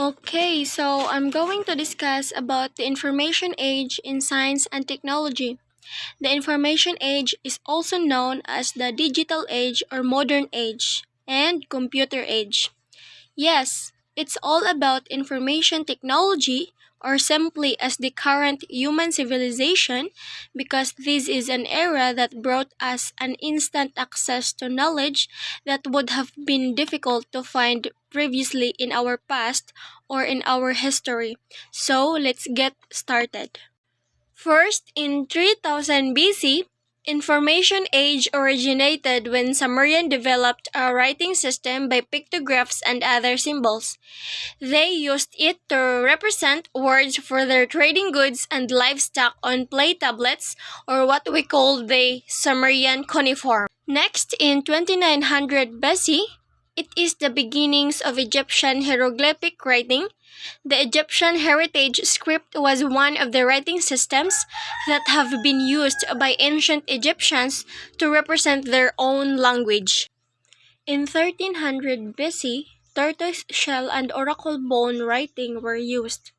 Okay, so I'm going to discuss about the information age in science and technology. The information age is also known as the digital age or modern age and computer age. Yes, it's all about information technology or simply as the current human civilization because this is an era that brought us an instant access to knowledge that would have been difficult to find previously in our past or in our history. So let's get started. First, in 3000 BC, information age originated when Sumerian developed a writing system by pictographs and other symbols. They used it to represent words for their trading goods and livestock on clay tablets, or what we call the Sumerian cuneiform. Next, in 2900 BC, it is the beginnings of Egyptian hieroglyphic writing. The Egyptian heritage script was one of the writing systems that have been used by ancient Egyptians to represent their own language. In 1300 BC, tortoise shell and oracle bone writing were used.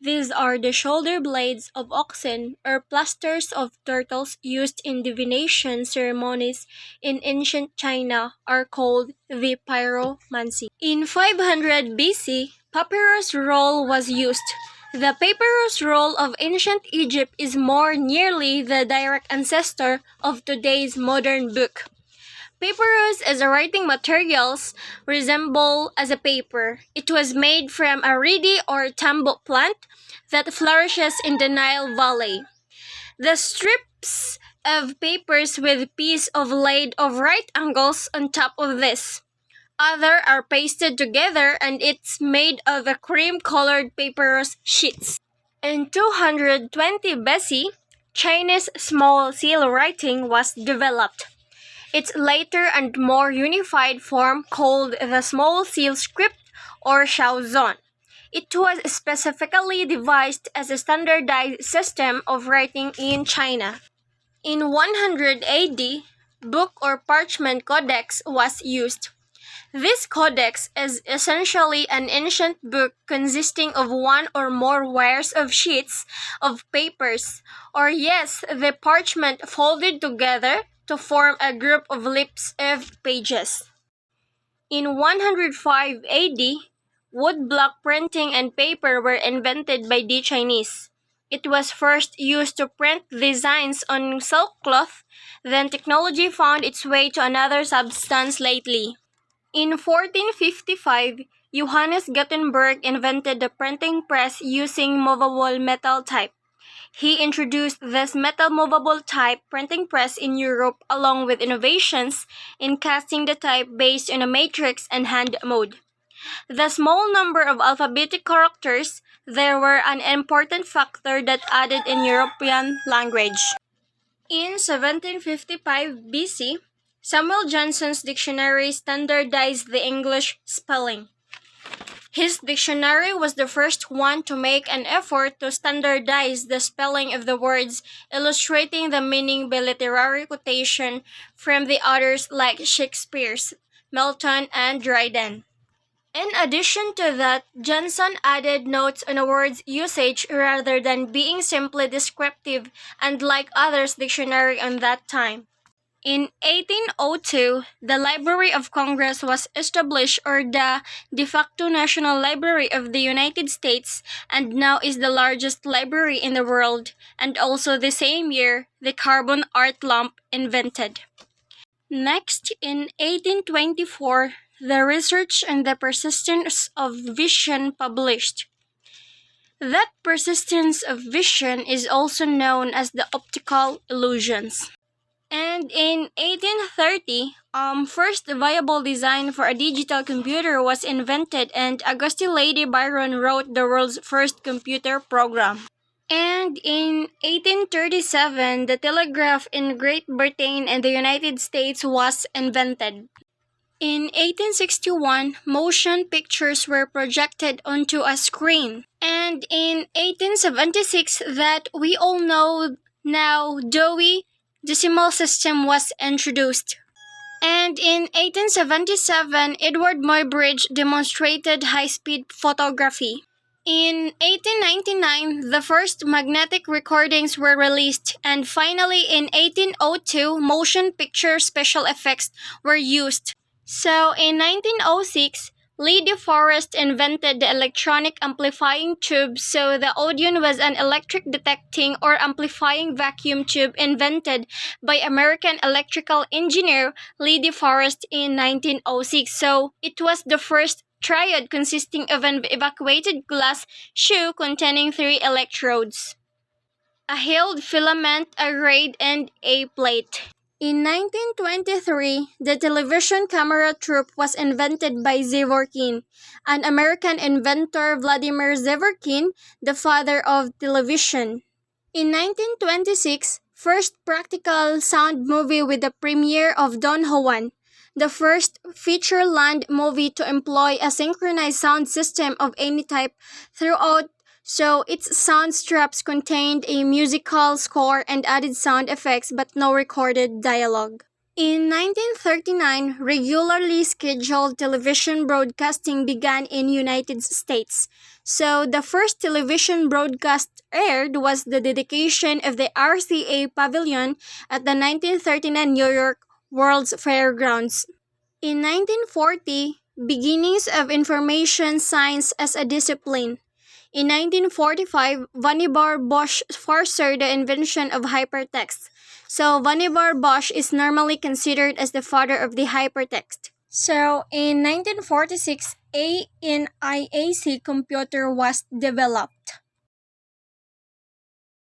These are the shoulder blades of oxen or plasters of turtles used in divination ceremonies in ancient China are called the pyromancy. In 500 BC, papyrus roll was used. The papyrus roll of ancient Egypt is more nearly the direct ancestor of today's modern book. Papyrus as a writing materials resemble as a paper. It was made from a reedy or tambo plant that flourishes in the Nile Valley. The strips of papers with piece of laid of right angles on top of this. Other are pasted together and it's made of a cream-colored papyrus sheets. In 220 BC, Chinese small seal writing was developed. Its later and more unified form called the small seal script or Shaozong. It was specifically devised as a standardized system of writing in China. In 100 AD, book or parchment codex was used. This codex is essentially an ancient book consisting of one or more wires of sheets of papers, or yes, the parchment folded together to form a group of lips of pages. In 105 AD, woodblock printing and paper were invented by the Chinese. It was first used to print designs on silk cloth, then technology found its way to another substance lately. In 1455, Johannes Gutenberg invented the printing press using movable metal type. He introduced this metal movable type printing press in Europe along with innovations in casting the type based on a matrix and hand mode. The small number of alphabetic characters there were an important factor that added in European language. In 1755 BC, Samuel Johnson's dictionary standardized the English spelling. His dictionary was the first one to make an effort to standardize the spelling of the words, illustrating the meaning by literary quotation from the authors like Shakespeare's, Milton, and Dryden. In addition to that, Johnson added notes on a word's usage rather than being simply descriptive, unlike others' dictionary on that time. In 1802, the Library of Congress was established or the de facto National Library of the United States and now is the largest library in the world, and also the same year, the carbon art lamp invented. Next, in 1824, the Research on the Persistence of Vision published. That persistence of vision is also known as the optical illusions. And in 1830, first viable design for a digital computer was invented and Augustine Lady Byron wrote the world's first computer program. And in 1837, the telegraph in Great Britain and the United States was invented. In 1861, motion pictures were projected onto a screen. And in 1876, that we all know now, Dewey Decimal System was introduced. And in 1877, Edward Muybridge demonstrated high-speed photography. In 1899, the first magnetic recordings were released, and finally in 1802, motion picture special effects were used. So in 1906, Lee De Forest invented the electronic amplifying tube, so the audion was an electric detecting or amplifying vacuum tube invented by American electrical engineer Lee De Forest in 1906. So it was the first triode consisting of an evacuated glass shoe containing three electrodes, a haled filament arrayed, and a plate. In 1923, the television camera troupe was invented by Zavourkine, an American inventor Vladimir Zavourkine, the father of television. In 1926, first practical sound movie with the premiere of Don Juan, the first feature-length movie to employ a synchronized sound system of any type throughout, so its sound straps contained a musical score and added sound effects but no recorded dialogue. In 1939, regularly scheduled television broadcasting began in United States. So the first television broadcast aired was the dedication of the RCA Pavilion at the 1939 New York World's Fairgrounds. In 1940, beginnings of information science as a discipline. In 1945, Vannevar Bush foresaw the invention of hypertext. So Vannevar Bush is normally considered as the father of the hypertext. So in 1946, a NIAC computer was developed.